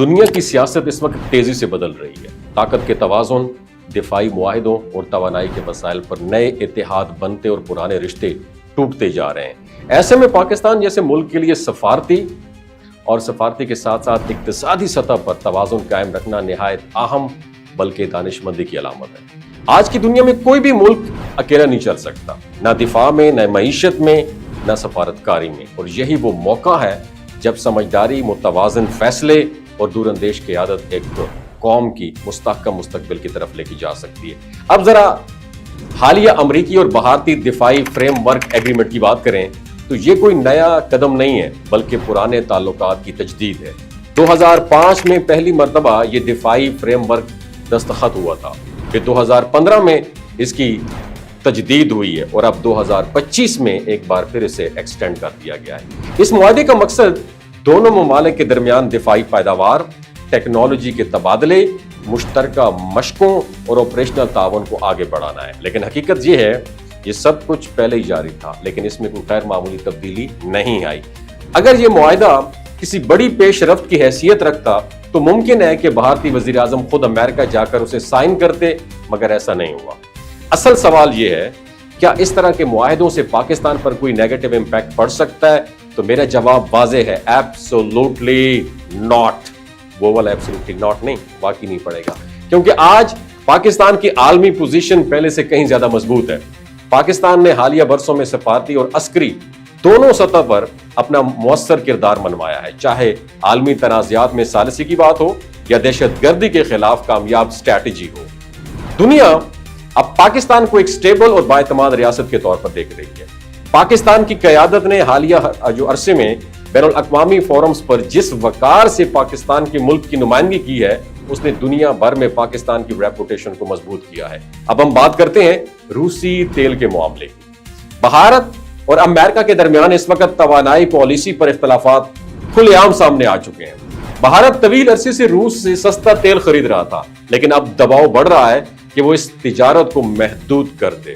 دنیا کی سیاست اس وقت تیزی سے بدل رہی ہے۔ طاقت کے توازن، دفاعی معاہدوں اور توانائی کے وسائل پر نئے اتحاد بنتے اور پرانے رشتے ٹوٹتے جا رہے ہیں۔ ایسے میں پاکستان جیسے ملک کے لیے سفارتی کے ساتھ ساتھ اقتصادی سطح پر توازن قائم رکھنا نہایت اہم بلکہ دانشمندی کی علامت ہے۔ آج کی دنیا میں کوئی بھی ملک اکیلا نہیں چل سکتا، نہ دفاع میں، نہ معیشت میں، نہ سفارتکاری میں، اور یہی وہ موقع ہے جب سمجھداری، متوازن فیصلے اور دور اندیش قیادت ایک قوم کی مستحکم مستقبل کی طرف لے کی جا سکتی ہے۔ اب ذرا حالیہ امریکی اور بھارتی دفاعی فریم ورک ایگریمنٹ کی بات کریں تو یہ کوئی نیا قدم نہیں ہے بلکہ پرانے تعلقات کی تجدید ہے۔ 2005 میں پہلی مرتبہ یہ دفاعی فریم ورک دستخط ہوا تھا، پھر 2015 میں اس کی تجدید ہوئی ہے اور اب 2025 میں ایک بار پھر اسے ایکسٹینڈ کر دیا گیا ہے۔ اس معاہدے کا مقصد دونوں ممالک کے درمیان دفاعی پیداوار، ٹیکنالوجی کے تبادلے، مشترکہ مشقوں اور آپریشنل تعاون کو آگے بڑھانا ہے۔ لیکن حقیقت یہ ہے یہ سب کچھ پہلے ہی جاری تھا، لیکن اس میں کوئی غیر معمولی تبدیلی نہیں آئی۔ اگر یہ معاہدہ کسی بڑی پیش رفت کی حیثیت رکھتا تو ممکن ہے کہ بھارتی وزیر اعظم خود امریکہ جا کر اسے سائن کرتے، مگر ایسا نہیں ہوا۔ اصل سوال یہ ہے کیا اس طرح کے معاہدوں سے پاکستان پر کوئی نیگیٹو امپیکٹ پڑ سکتا ہے؟ تو میرا جواب واضح ہے، ایبسولوٹلی ناٹ۔ وہ والا ایبسولوٹلی ناٹ نہیں، واقعی نہیں پڑے گا، کیونکہ آج پاکستان کی عالمی پوزیشن پہلے سے کہیں زیادہ مضبوط ہے۔ پاکستان نے حالیہ برسوں میں سفارتی اور عسکری دونوں سطح پر اپنا مؤثر کردار منوایا ہے، چاہے عالمی تنازعات میں ثالثی کی بات ہو یا دہشت گردی کے خلاف کامیاب اسٹریٹجی ہو۔ دنیا اب پاکستان کو ایک سٹیبل اور بااعتماد ریاست کے طور پر دیکھ رہی ہے۔ پاکستان کی قیادت نے حالیہ عرصے میں بین الاقوامی فورمز پر جس وقار سے پاکستان کے ملک کی نمائندگی کی ہے، اس نے دنیا بھر میں پاکستان کی ریپوٹیشن کو مضبوط کیا ہے۔ اب ہم بات کرتے ہیں روسی تیل کے معاملے کی۔ بھارت اور امریکہ کے درمیان اس وقت توانائی پالیسی پر اختلافات کھلے عام سامنے آ چکے ہیں۔ بھارت طویل عرصے سے روس سے سستا تیل خرید رہا تھا، لیکن اب دباؤ بڑھ رہا ہے کہ وہ اس تجارت کو محدود کر دے۔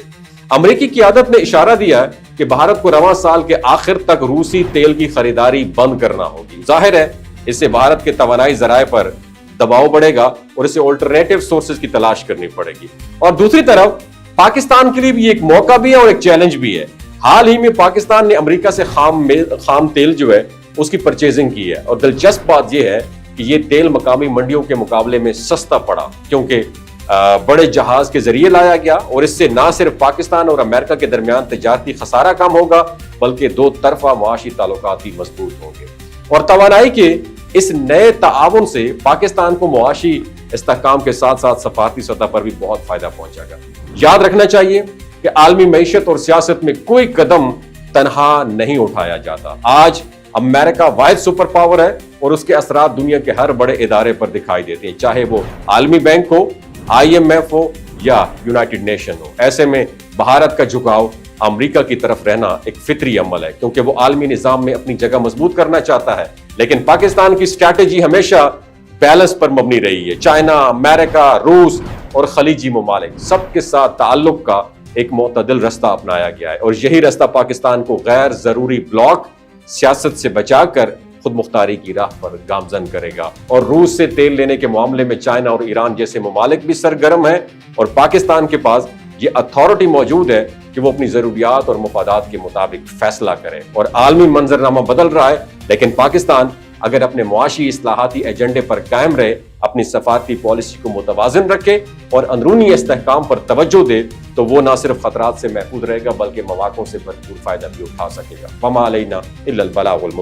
امریکی قیادت نے اشارہ دیا ہے کہ بھارت کو رواں سال کے آخر تک روسی تیل کی خریداری بند کرنا ہوگی۔ ظاہر ہے اس سے بھارت کے توانائی ذرائع پر دباؤ بڑھے گا اور اسے آلٹرنیٹیو سورسز کی تلاش کرنی پڑے گی۔ اور دوسری طرف پاکستان کے لیے بھی ایک موقع بھی ہے اور ایک چیلنج بھی ہے۔ حال ہی میں پاکستان نے امریکہ سے خام تیل جو ہے اس کی پرچیزنگ کی ہے، اور دلچسپ بات یہ ہے کہ یہ تیل مقامی منڈیوں کے مقابلے میں سستا پڑا، کیونکہ بڑے جہاز کے ذریعے لایا گیا، اور اس سے نہ صرف پاکستان اور امریکہ کے درمیان تجارتی خسارہ کم ہوگا بلکہ دو طرفہ معاشی تعلقات بھی مضبوط ہوں گے، اور توانائی کے اس نئے تعاون سے پاکستان کو معاشی استحکام کے ساتھ ساتھ سفارتی سطح پر بھی بہت فائدہ پہنچے گا۔ یاد رکھنا چاہیے کہ عالمی معیشت اور سیاست میں کوئی قدم تنہا نہیں اٹھایا جاتا۔ آج امریکہ واحد سپر پاور ہے اور اس کے اثرات دنیا کے ہر بڑے ادارے پر دکھائی دیتے ہیں، چاہے وہ عالمی بینک ہو، IMF ہو یا یونائٹڈ نیشن ہو۔ ایسے میں بھارت کا جھکاؤ امریکہ کی طرف رہنا ایک فطری عمل ہے، کیونکہ وہ عالمی نظام میں اپنی جگہ مضبوط کرنا چاہتا ہے، لیکن پاکستان کی اسٹریٹجی ہمیشہ بیلنس پر مبنی رہی ہے۔ چائنا، امریکہ، روس اور خلیجی ممالک سب کے ساتھ تعلق کا ایک معتدل رستہ اپنایا گیا ہے، اور یہی رستہ پاکستان کو غیر ضروری بلاک سیاست سے بچا کر خود مختاری کی راہ پر گامزن کرے گا۔ اور روس سے تیل لینے کے معاملے میں چائنا اور ایران جیسے ممالک بھی سرگرم ہیں، اور پاکستان کے پاس یہ اتھارٹی موجود ہے کہ وہ اپنی ضروریات اور مفادات کے مطابق فیصلہ کرے۔ اور عالمی منظرنامہ بدل رہا ہے، لیکن پاکستان اگر اپنے معاشی اصلاحاتی ایجنڈے پر قائم رہے، اپنی سفارتی پالیسی کو متوازن رکھے اور اندرونی استحکام پر توجہ دے، تو وہ نہ صرف خطرات سے محفوظ رہے گا بلکہ مواقع سے بھرپور فائدہ بھی اٹھا سکے گا۔ وما علینا الا البلاغ المبین۔